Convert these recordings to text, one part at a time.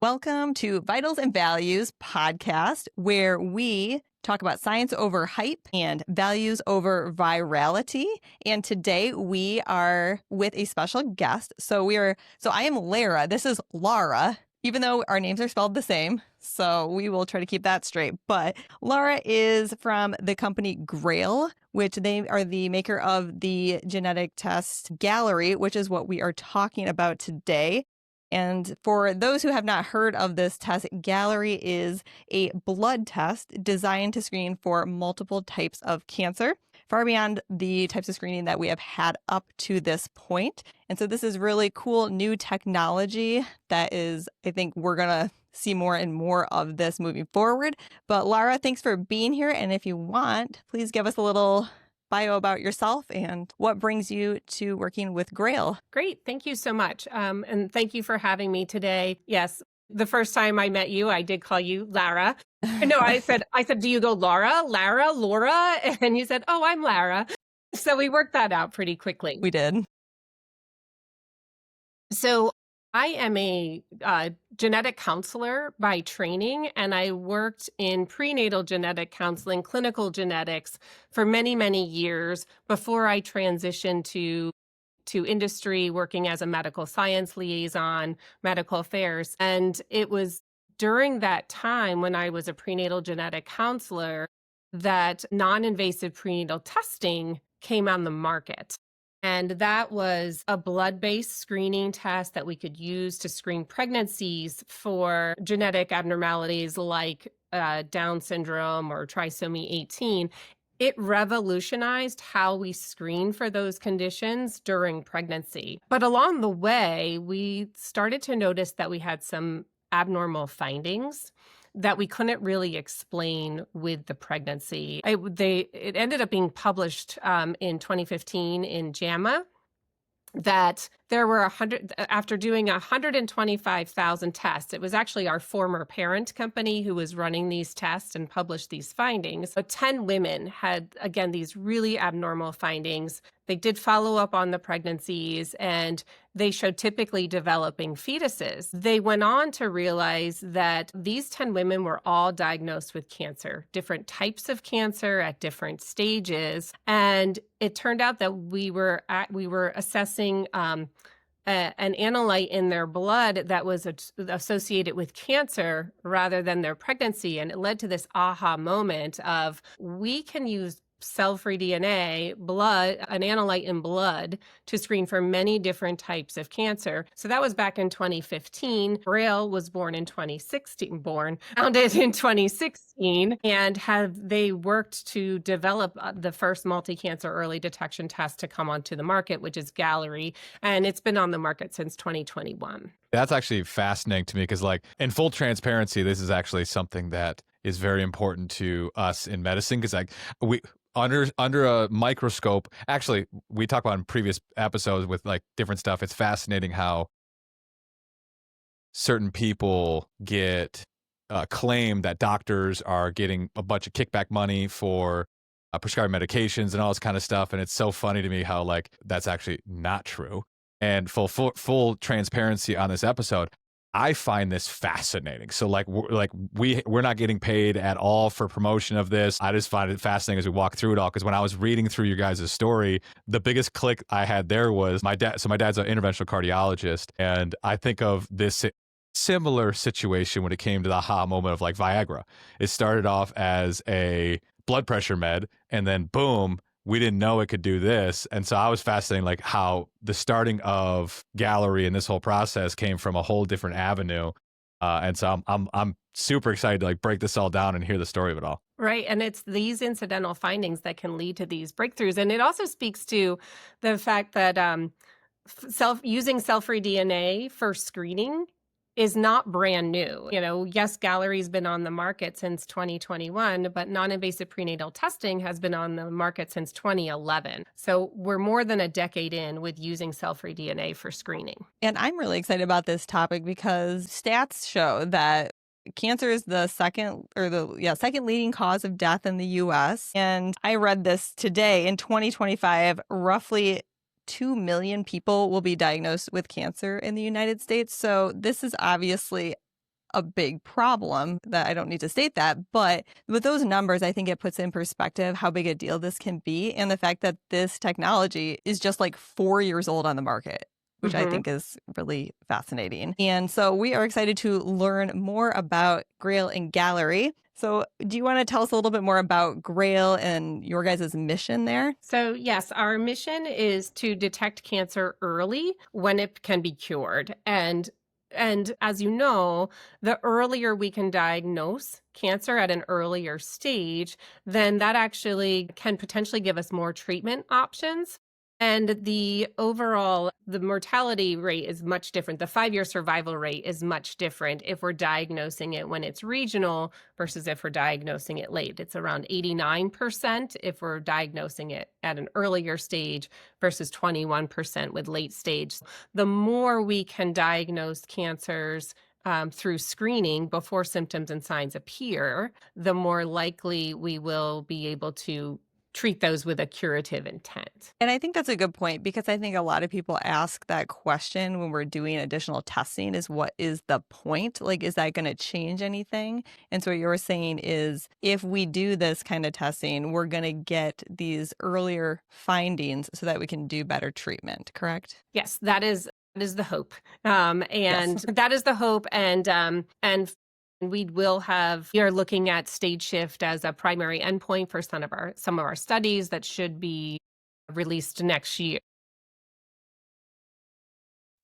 Welcome to Vitals and Values podcast, where we talk about science over hype and values over virality. And today we are with a special guest. So I am Lara. This is Lara, even though our names are spelled the same. So we will try to keep that straight. But Lara is from the company Grail, which they are the maker of the genetic test Galleri, which is what we are talking about today. And for those who have not heard of this test, Galleri is a blood test designed to screen for multiple types of cancer, far beyond the types of screening that we have had up to this point. And so this is really cool new technology that is, I think we're going to see more and more of this moving forward. But Lara, thanks for being here. And if you want, please give us a little bio about yourself and what brings you to working with Grail. Great. Thank you so much. And thank you for having me today. Yes. The first time I met you, I did call you Lara. No, I said, do you go Lara, Laura? And you said, oh, I'm Lara. So we worked that out pretty quickly. We did. So I am a genetic counselor by training, and I worked in prenatal genetic counseling, clinical genetics for many, many years before I transitioned to industry, working as a medical science liaison, medical affairs. And it was during that time when I was a prenatal genetic counselor that non-invasive prenatal testing came on the market. And that was a blood-based screening test that we could use to screen pregnancies for genetic abnormalities like Down syndrome or trisomy 18. It revolutionized how we screen for those conditions during pregnancy. But along the way, we started to notice that we had some abnormal findings that we couldn't really explain with the pregnancy. It ended up being published in 2015 in JAMA that there were after doing 125,000 tests. It was actually our former parent company who was running these tests and published these findings. But 10 women had, again, these really abnormal findings. They did follow up on the pregnancies, and they showed typically developing fetuses. They went on to realize that these 10 women were all diagnosed with cancer, different types of cancer at different stages. And it turned out that we were assessing an analyte in their blood that was associated with cancer rather than their pregnancy. And it led to this aha moment of, we can use cell-free DNA, an analyte in blood, to screen for many different types of cancer. So that was back in 2015. Grail was founded in 2016, and they worked to develop the first multi-cancer early detection test to come onto the market, which is Galleri, and it's been on the market since 2021. That's actually fascinating to me because, like, in full transparency, this is actually something that is very important to us in medicine because, like, we under a microscope, actually, we talked about in previous episodes with like different stuff. It's fascinating how certain people get claim that doctors are getting a bunch of kickback money for prescribing medications and all this kind of stuff. And it's so funny to me how, like, that's actually not true. And full transparency on this episode, I find this fascinating. So we're not getting paid at all for promotion of this. I just find it fascinating as we walk through it all. Because when I was reading through your guys' story, the biggest click I had there was my dad. So my dad's an interventional cardiologist, and I think of this similar situation when it came to the aha moment of like Viagra. It started off as a blood pressure med, and then boom, we didn't know it could do this. And so I was fascinated, like, how the starting of Galleri and this whole process came from a whole different avenue. And so I'm super excited to like break this all down and hear the story of it all. Right. And it's these incidental findings that can lead to these breakthroughs. And it also speaks to the fact that using cell-free DNA for screening is not brand new. Yes, Galleri's been on the market since 2021, but non-invasive prenatal testing has been on the market since 2011. So we're more than a decade in with using cell-free DNA for screening. And I'm really excited about this topic because stats show that cancer is the second leading cause of death in the U.S. And I read this today. In 2025, roughly 2 million people will be diagnosed with cancer in the United States. So this is obviously a big problem that I don't need to state that. But with those numbers, I think it puts in perspective how big a deal this can be and the fact that this technology is just like 4 years old on the market, which I think is really fascinating. And so we are excited to learn more about Grail and Galleri. So do you want to tell us a little bit more about Grail and your guys' mission there? So yes, our mission is to detect cancer early when it can be cured. And as you know, the earlier we can diagnose cancer at an earlier stage, then that actually can potentially give us more treatment options. And the mortality rate is much different. The 5-year survival rate is much different if we're diagnosing it when it's regional versus if we're diagnosing it late. It's around 89% if we're diagnosing it at an earlier stage versus 21% with late stage. The more we can diagnose cancers through screening before symptoms and signs appear, the more likely we will be able to treat those with a curative intent. And I think that's a good point because I think a lot of people ask that question when we're doing additional testing is what is the point? Like, is that going to change anything? And so what you're saying is if we do this kind of testing, we're going to get these earlier findings so that we can do better treatment, correct? Yes, that is the hope. That is the hope. And we are looking at stage shift as a primary endpoint for some of our studies that should be released next year.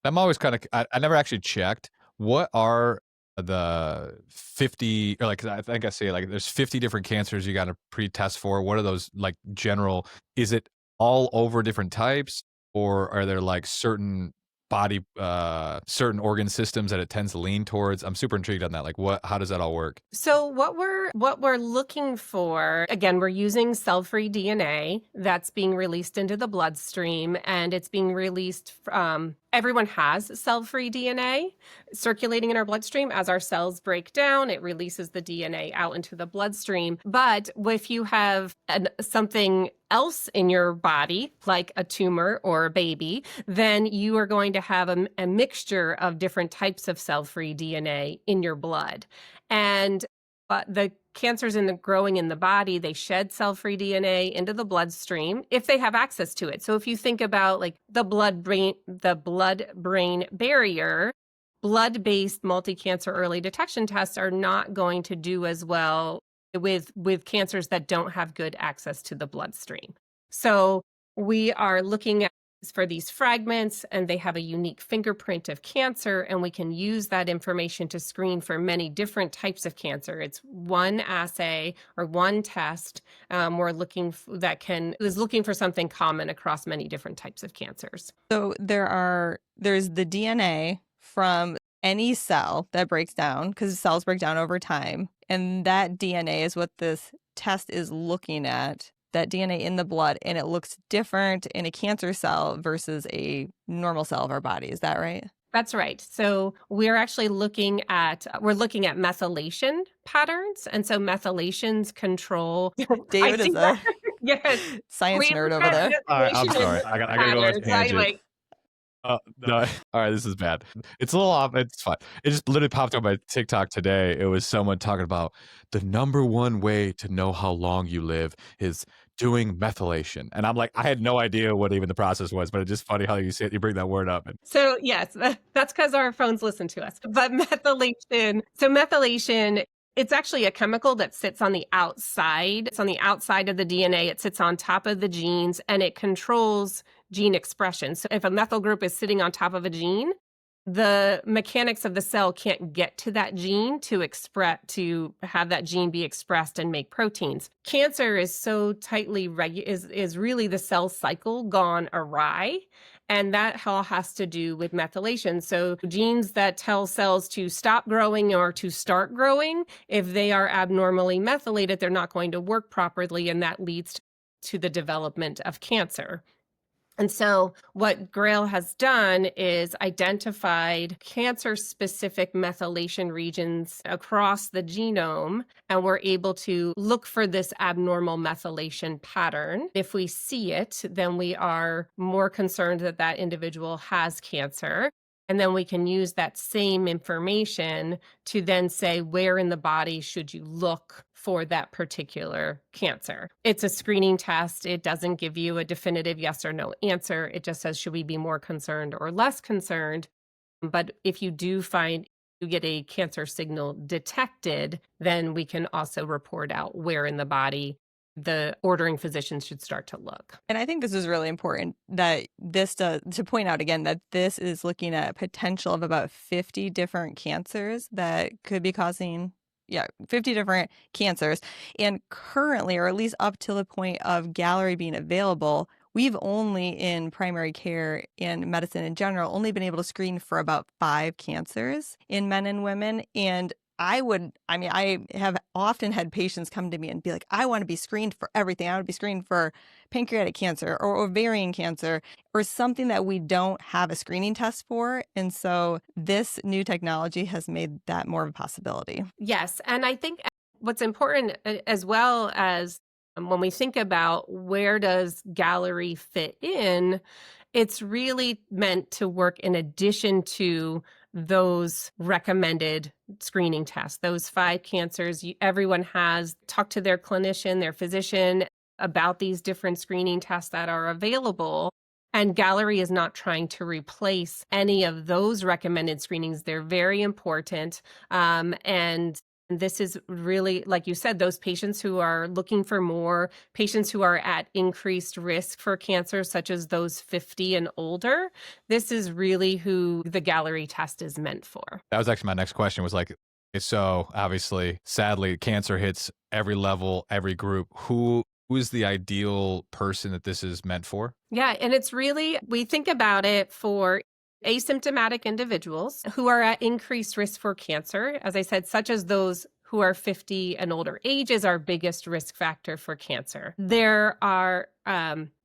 I'm always kind of, I never actually checked. What are the 50, or like, I think I say like there's 50 different cancers you got to pre-test for. What are those like general, is it all over different types or are there like certain body, certain organ systems that it tends to lean towards? I'm super intrigued on that. Like how does that all work? So what we're looking for, again, we're using cell-free DNA that's being released into the bloodstream, and it's being released everyone has cell-free DNA circulating in our bloodstream. As our cells break down, it releases the DNA out into the bloodstream. But if you have something else in your body, like a tumor or a baby, then you are going to have a mixture of different types of cell-free DNA in your blood. And the cancers growing in the body, they shed cell-free DNA into the bloodstream if they have access to it. So if you think about like the blood-brain barrier, blood-based multi-cancer early detection tests are not going to do as well with cancers that don't have good access to the bloodstream. So we are looking for these fragments, and they have a unique fingerprint of cancer, and we can use that information to screen for many different types of cancer. It's one assay or one test we're looking is looking for something common across many different types of cancers. So there's the DNA from any cell that breaks down because cells break down over time, and that DNA is what this test is looking at. That DNA in the blood, and it looks different in a cancer cell versus a normal cell of our body. Is that right? That's right. So we're actually looking at methylation patterns. And so methylations control. David is a yes. science nerd over there. All right, I'm sorry. I gotta go on a tangent. No. All right, this is bad. It's a little off. It's fine. It just literally popped up on my TikTok today. It was someone talking about the number one way to know how long you live is doing methylation. And I'm like, I had no idea what even the process was, but it's just funny how you bring that word up. So yes, that's because our phones listen to us. But methylation, it's actually a chemical that sits on the outside. It's on the outside of the DNA. It sits on top of the genes, and it controls gene expression. So if a methyl group is sitting on top of a gene, the mechanics of the cell can't get to that gene to have that gene be expressed and make proteins. Cancer is so tightly is really the cell cycle gone awry. And that all has to do with methylation. So genes that tell cells to stop growing or to start growing, if they are abnormally methylated, they're not going to work properly, and that leads to the development of cancer. And so what Grail has done is identified cancer-specific methylation regions across the genome, and we're able to look for this abnormal methylation pattern. If we see it, then we are more concerned that that individual has cancer. And then we can use that same information to then say where in the body should you look for that particular cancer. It's a screening test. It doesn't give you a definitive yes or no answer. It just says, should we be more concerned or less concerned? But if you do find you get a cancer signal detected, then we can also report out where in the body the ordering physicians should start to look. And I think this is really important that to point out again that this is looking at potential of about 50 different cancers that could be causing 50 different cancers. And currently, or at least up to the point of Galleri being available, we've only in primary care and medicine in general only been able to screen for about 5 cancers in men and women. And I have often had patients come to me and be like, I want to be screened for everything. I want to be screened for pancreatic cancer or ovarian cancer or something that we don't have a screening test for. And so this new technology has made that more of a possibility. Yes. And I think what's important as well as when we think about where does Galleri fit in, it's really meant to work in addition to those recommended screening tests, those 5 cancers. Everyone has talked to their clinician, their physician about these different screening tests that are available. And Galleri is not trying to replace any of those recommended screenings. They're very important. And this is really, like you said, those patients who are looking for more, patients who are at increased risk for cancer, such as those 50 and older. This is really who the Galleri test is meant for. That was actually my next question was like, so obviously, sadly, cancer hits every level, every group. Who is the ideal person that this is meant for? Yeah, and it's really, we think about it for asymptomatic individuals who are at increased risk for cancer, as I said, such as those who are 50 and older. Age is our biggest risk factor for cancer. There are,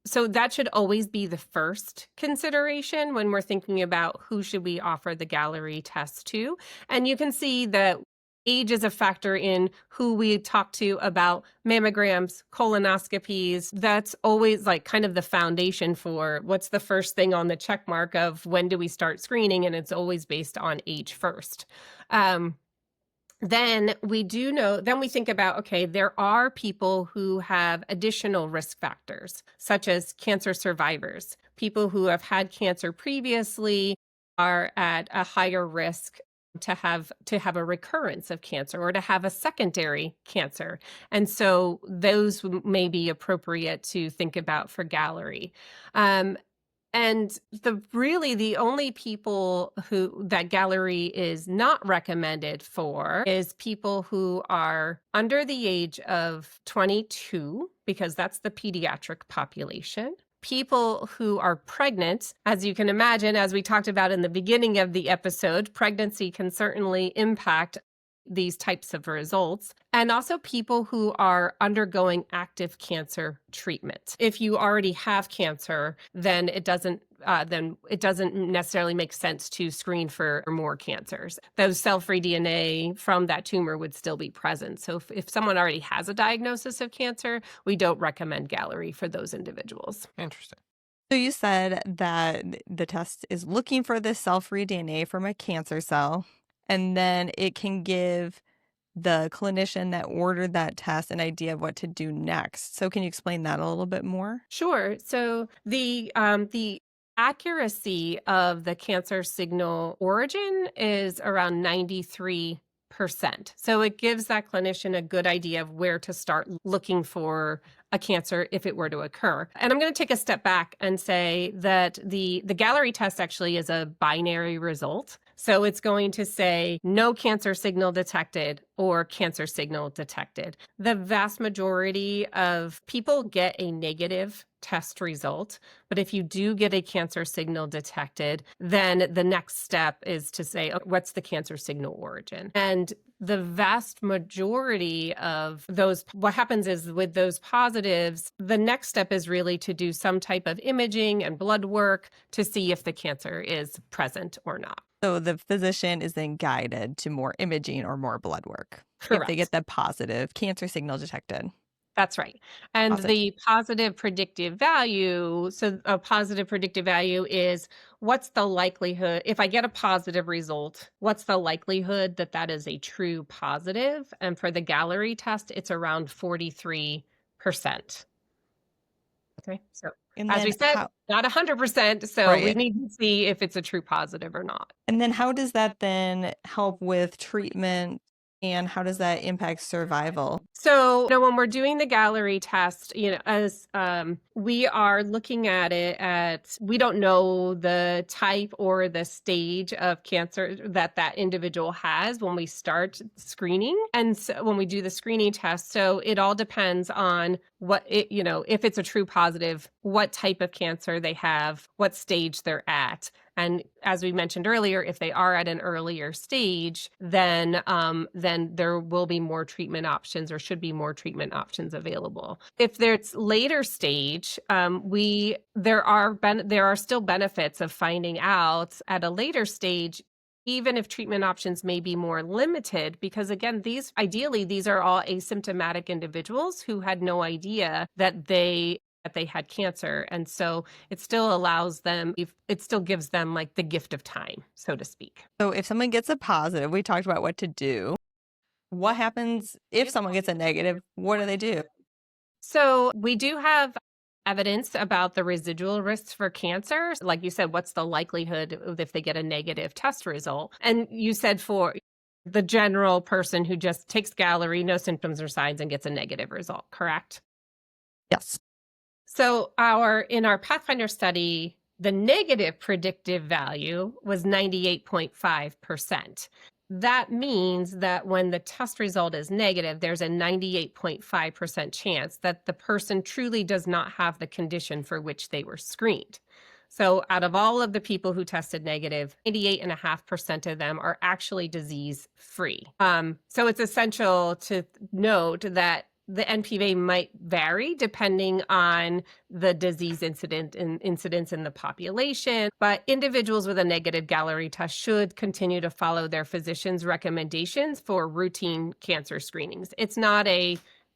so that should always be the first consideration when we're thinking about who should we offer the Galleri test to. And you can see that age is a factor in who we talk to about mammograms, colonoscopies. That's always like kind of the foundation for what's the first thing on the check mark of when do we start screening, and it's always based on age first. Then we think about, okay, there are people who have additional risk factors, such as cancer survivors. People who have had cancer previously are at a higher risk to have a recurrence of cancer or to have a secondary cancer. And so those may be appropriate to think about for Galleri. And the only people that Galleri is not recommended for is people who are under the age of 22, because that's the pediatric population. People who are pregnant, as you can imagine, as we talked about in the beginning of the episode, pregnancy can certainly impact these types of results. And also people who are undergoing active cancer treatment. If you already have cancer, then it doesn't necessarily make sense to screen for more cancers. Those cell-free DNA from that tumor would still be present. So if someone already has a diagnosis of cancer, we don't recommend Galleri for those individuals. Interesting. So you said that the test is looking for this cell-free DNA from a cancer cell, and then it can give the clinician that ordered that test an idea of what to do next. So can you explain that a little bit more? Sure. So the accuracy of the cancer signal origin is around 93%. So it gives that clinician a good idea of where to start looking for a cancer if it were to occur. And I'm going to take a step back and say that the Galleri test actually is a binary result. So it's going to say no cancer signal detected or cancer signal detected. The vast majority of people get a negative test result. But if you do get a cancer signal detected, then the next step is to say, what's the cancer signal origin? And the vast majority of those, what happens is with those positives, the next step is really to do some type of imaging and blood work to see if the cancer is present or not. So the physician is then guided to more imaging or more blood work. Correct. If they get the positive cancer signal detected. That's right. And Awesome. the positive predictive value, so a positive predictive value is what's the likelihood, if I get a positive result, what's the likelihood that that is a true positive? And for the Galleri test, it's around 43%. Okay. So And as we then said, not 100%. So we right. need to see if it's a true positive or not. And then how does that then help with treatment and how does that impact survival? So, when we're doing the Galleri test, as we are looking at it we don't know the type or the stage of cancer that that individual has when we start screening. And so when we do the screening test, so it all depends on if it's a true positive, what type of cancer they have, what stage they're at. And as we mentioned earlier, if they are at an earlier stage, then there will be more treatment options or should be more treatment options available. If there's later stage, there are still benefits of finding out at a later stage, even if treatment options may be more limited, because again, these are all asymptomatic individuals who had no idea that they had cancer. And so it still gives them like the gift of time, so to speak. So if someone gets a positive, we talked about what to do. What happens if someone gets a negative? What do they do? So we do have evidence about the residual risks for cancer. Like you said, what's the likelihood if they get a negative test result? And you said for the general person who just takes Galleri, no symptoms or signs, and gets a negative result, correct? Yes. So in our Pathfinder study, the negative predictive value was 98.5%. That means that when the test result is negative, there's a 98.5% chance that the person truly does not have the condition for which they were screened. So out of all of the people who tested negative, 88.5% of them are actually disease free. So it's essential to note that the NPV might vary depending on the disease incidence in the population, but individuals with a negative Galleri test should continue to follow their physician's recommendations for routine cancer screenings. It's not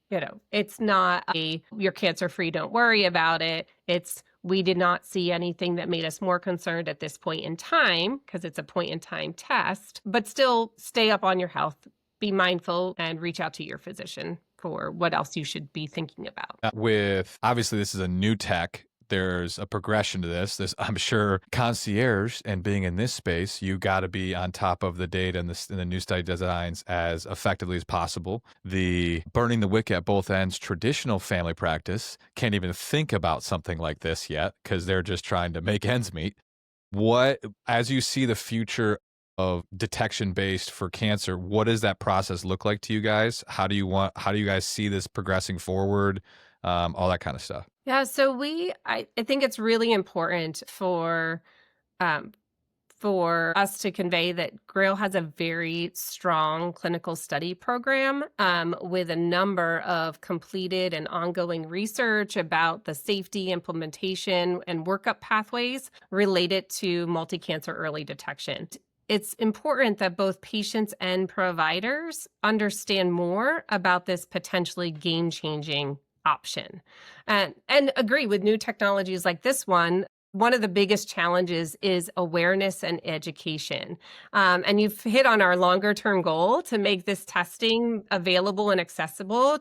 you're cancer free, don't worry about it. It's we did not see anything that made us more concerned at this point in time, because it's a point in time test, but still stay up on your health, be mindful, and reach out to your physician for what else you should be thinking about. With obviously this is a new tech, there's a progression to this. I'm sure concierge and being in this space, you got to be on top of the data and the new study designs as effectively as possible. The burning the wick at both ends, traditional family practice can't even think about something like this yet because they're just trying to make ends meet. As you see the future of detection based for cancer, what does that process look like to you guys? How do you guys see this progressing forward? All that kind of stuff. Yeah, so I think it's really important for us to convey that Grail has a very strong clinical study program with a number of completed and ongoing research about the safety, implementation, and workup pathways related to multi-cancer early detection. It's important that both patients and providers understand more about this potentially game-changing option and agree with new technologies like this one. One of the biggest challenges is awareness and education. And you've hit on our longer term goal to make this testing available and accessible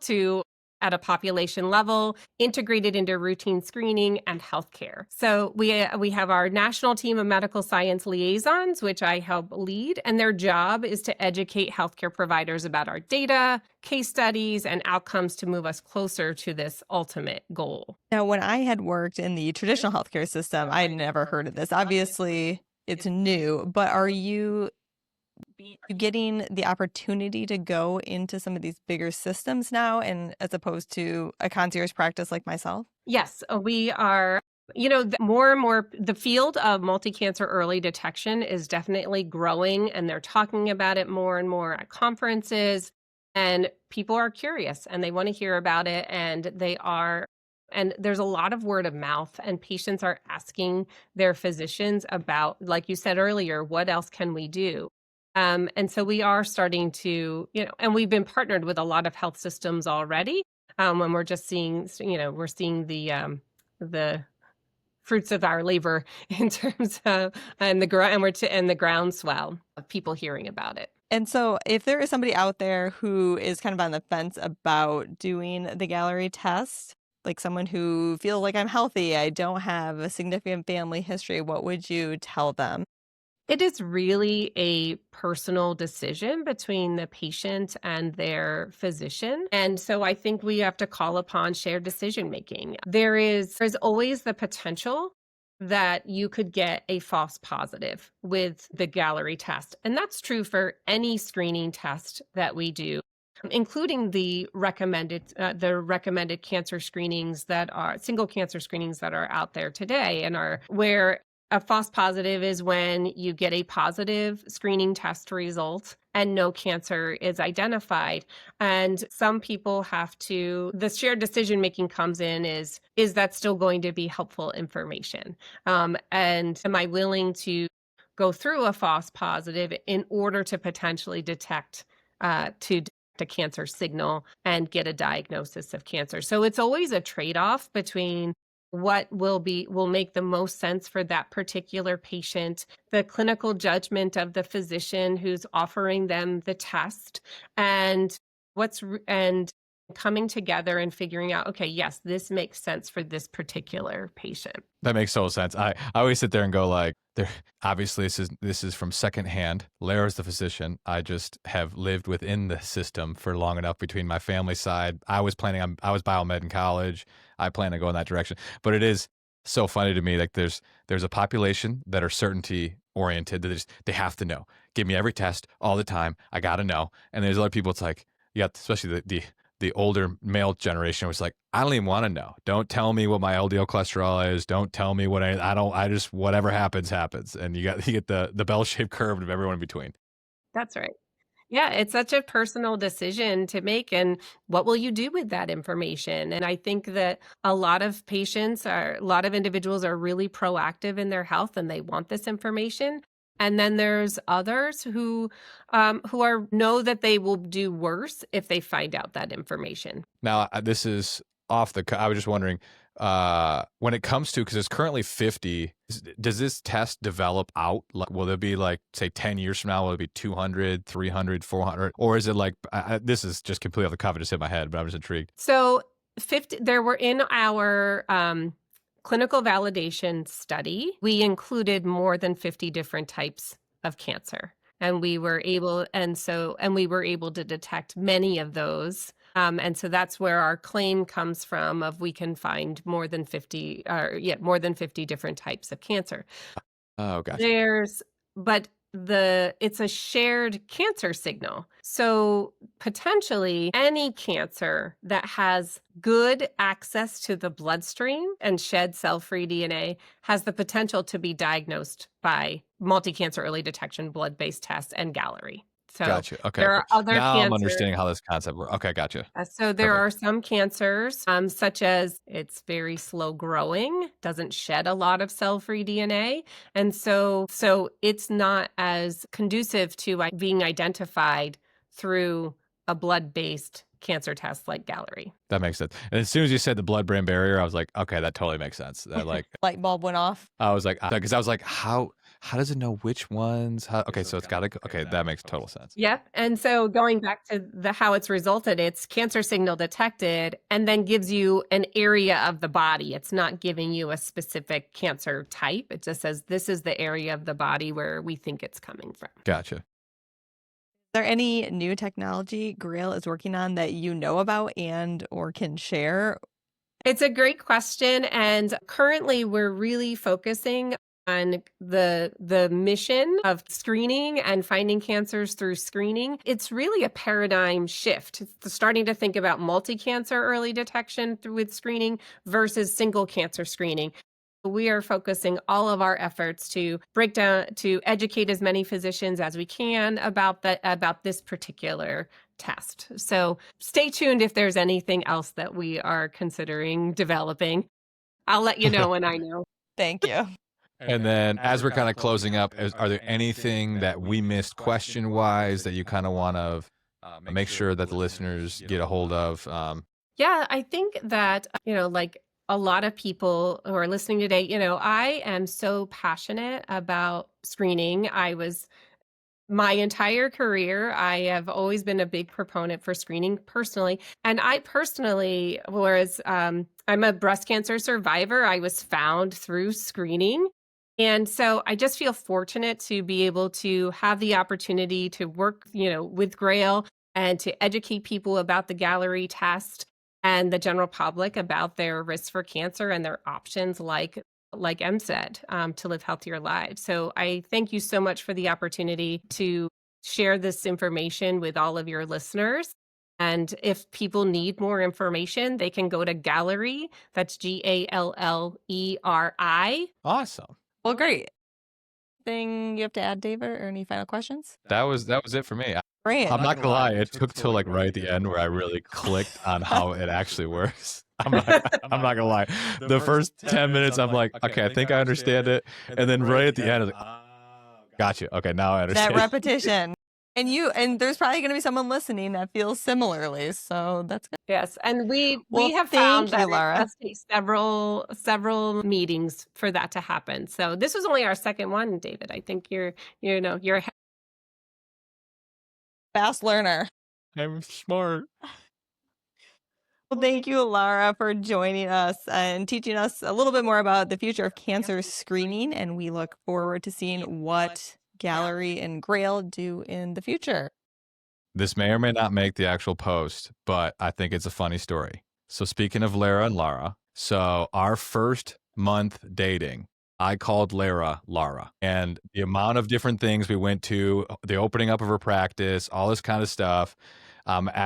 at a population level, integrated into routine screening and healthcare. So we have our national team of medical science liaisons, which I help lead, and their job is to educate healthcare providers about our data, case studies, and outcomes to move us closer to this ultimate goal. Now, when I had worked in the traditional healthcare system, I had never heard of this. Obviously, it's new, but are you getting the opportunity to go into some of these bigger systems now, and as opposed to a concierge practice like myself? Yes, we are. More and more, the field of multi-cancer early detection is definitely growing, and they're talking about it more and more at conferences, and people are curious and they want to hear about it, and there's a lot of word of mouth, and patients are asking their physicians about, like you said earlier, what else can we do? And so we are starting to, and we've been partnered with a lot of health systems already. when we're just seeing, we're seeing the fruits of our labor in terms of and the groundswell of people hearing about it. And so if there is somebody out there who is kind of on the fence about doing the Galleri test, like someone who feels like I'm healthy, I don't have a significant family history, what would you tell them? It is really a personal decision between the patient and their physician. And so I think we have to call upon shared decision making. There's always the potential that you could get a false positive with the Galleri test. And that's true for any screening test that we do, including the recommended cancer screenings that are single cancer screenings that are out there today and are where a false positive is when you get a positive screening test result and no cancer is identified. And some people the shared decision making comes in is that still going to be helpful information? And am I willing to go through a false positive in order to potentially detect a cancer signal and get a diagnosis of cancer? So it's always a trade-off between what will make the most sense for that particular patient, the clinical judgment of the physician who's offering them the test, and coming together and figuring out, okay, yes, this makes sense for this particular patient. That makes total sense. I always sit there and go like, obviously this is from secondhand. Lara's the physician. I just have lived within the system for long enough between my family side. I was biomed in college. I plan to go in that direction. But it is so funny to me. Like there's a population that are certainty oriented that they have to know. Give me every test all the time. I got to know. And there's other people. It's like, yeah, especially the older male generation was like, I don't even want to know. Don't tell me what my LDL cholesterol is. Don't tell me what I just, whatever happens. And you get the bell-shaped curve of everyone in between. That's right. Yeah, it's such a personal decision to make. And what will you do with that information? And I think that a lot of individuals are really proactive in their health and they want this information. And then there's others who know that they will do worse if they find out that information. Now, this is I was just wondering, when it comes to, because it's currently 50, does this test develop out? Like, will there be like, say 10 years from now, will it be 200, 300, 400? Or is it like, this is just completely off the cuff, it just hit my head, but I'm just intrigued. So there were in our clinical validation study, we included more than 50 different types of cancer. And we were able to detect many of those. And so that's where our claim comes from of we can find more than 50 different types of cancer. Oh, gotcha. It's a shared cancer signal. So potentially any cancer that has good access to the bloodstream and shed cell-free DNA has the potential to be diagnosed by multi-cancer early detection blood-based tests and Galleri. So gotcha. Okay. there are other now cancers. I'm understanding how this concept works. Okay, gotcha. So there are some cancers, such as it's very slow growing, doesn't shed a lot of cell-free DNA. And so it's not as conducive to being identified through a blood-based cancer test like Galleri. That makes sense. And as soon as you said the blood-brain barrier, I was like, okay, that totally makes sense. That Light bulb went off. I was like, because I was like, how does it know which ones? Okay, so it's got to. Okay, that makes total sense. Yep. And so going back to how it's resulted, it's cancer signal detected, and then gives you an area of the body. It's not giving you a specific cancer type. It just says this is the area of the body where we think it's coming from. Gotcha. Is there any new technology Grail is working on that you know about and or can share? It's a great question. And currently we're really focusing on the mission of screening and finding cancers through screening. It's really a paradigm shift. It's starting to think about multi-cancer early detection with screening versus single cancer screening. We are focusing all of our efforts to educate as many physicians as we can about this particular test. So stay tuned if there's anything else that we are considering developing. I'll let you know when I know. Thank you. And then as we're kind of closing up, are there anything that we missed question-wise that you kind of want to make sure that the listeners get a hold of? Yeah, I think that, like a lot of people who are listening today, I am so passionate about screening. My entire career, I have always been a big proponent for screening personally. And I personally, whereas I'm a breast cancer survivor, I was found through screening. And so I just feel fortunate to be able to have the opportunity to work, with Grail and to educate people about the Galleri test and the general public about their risk for cancer and their options like Em said, to live healthier lives. So I thank you so much for the opportunity to share this information with all of your listeners. And if people need more information, they can go to Galleri. That's Galleri. Awesome. Well, great. Thing you have to add, David, or any final questions? That was it for me. Great. I'm not gonna lie, it took till like right at the end where I really clicked on how it actually works. I'm not gonna lie. The first 10 minutes, I'm like, okay, I think I understand it. And then right at the end, I was like, gotcha. Okay, now I understand. That repetition. And there's probably going to be someone listening that feels similarly. So that's good. Yes, and we Well, have thank found you, that Lara. it does take several meetings for that to happen. So this was only our second one, David. I think you're a Fast learner. I'm smart. Well, thank you, Lara, for joining us and teaching us a little bit more about the future of cancer screening. And we look forward to seeing what Galleri and Grail do in the future. This may or may not make the actual post, but I think it's a funny story. So speaking of Lara and Lara, so our first month dating, I called Lara. And the amount of different things we went to, the opening up of her practice, all this kind of stuff,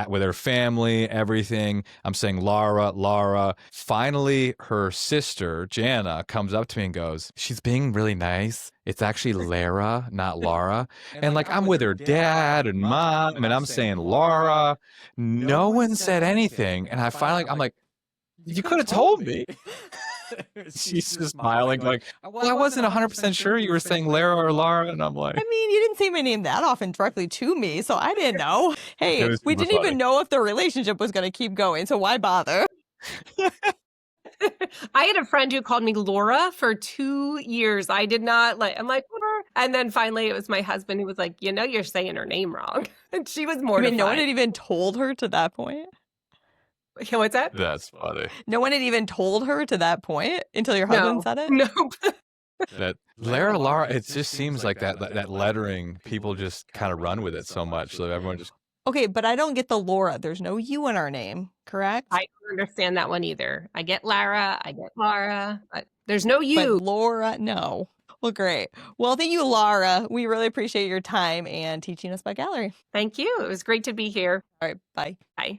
with her family, everything. I'm saying Lara. Finally, her sister, Jana, comes up to me and goes, she's being really nice. It's actually Lara, not Lara. And like, I'm with her dad and mom, and I'm saying Lara. No one said anything. And I'm like, you could have told me. She's just smiling, like, well, I wasn't 100% sure you were saying Lara or Lara. And I'm like, I mean, you didn't say my name that often directly to me, so I didn't know. Hey, we didn't even know if the relationship was going to keep going, so why bother? I had a friend who called me Laura for 2 years. I did not I'm like, Laura. And then finally it was my husband who was like, you're saying her name wrong. And she was mortified. I mean, no one had even told her to that point. What's that? That's funny. No one had even told her to that point until your husband said it? No. That Lara, it just seems like that lettering, people just kind of run with it so much. So everyone just. Okay, but I don't get the Laura. There's no U in our name, correct? I don't understand that one either. I get Lara, I get Lara, but there's no U. But Laura, no. Well, great. Well, thank you, Lara. We really appreciate your time and teaching us about Galleri. Thank you. It was great to be here. All right, bye. Bye.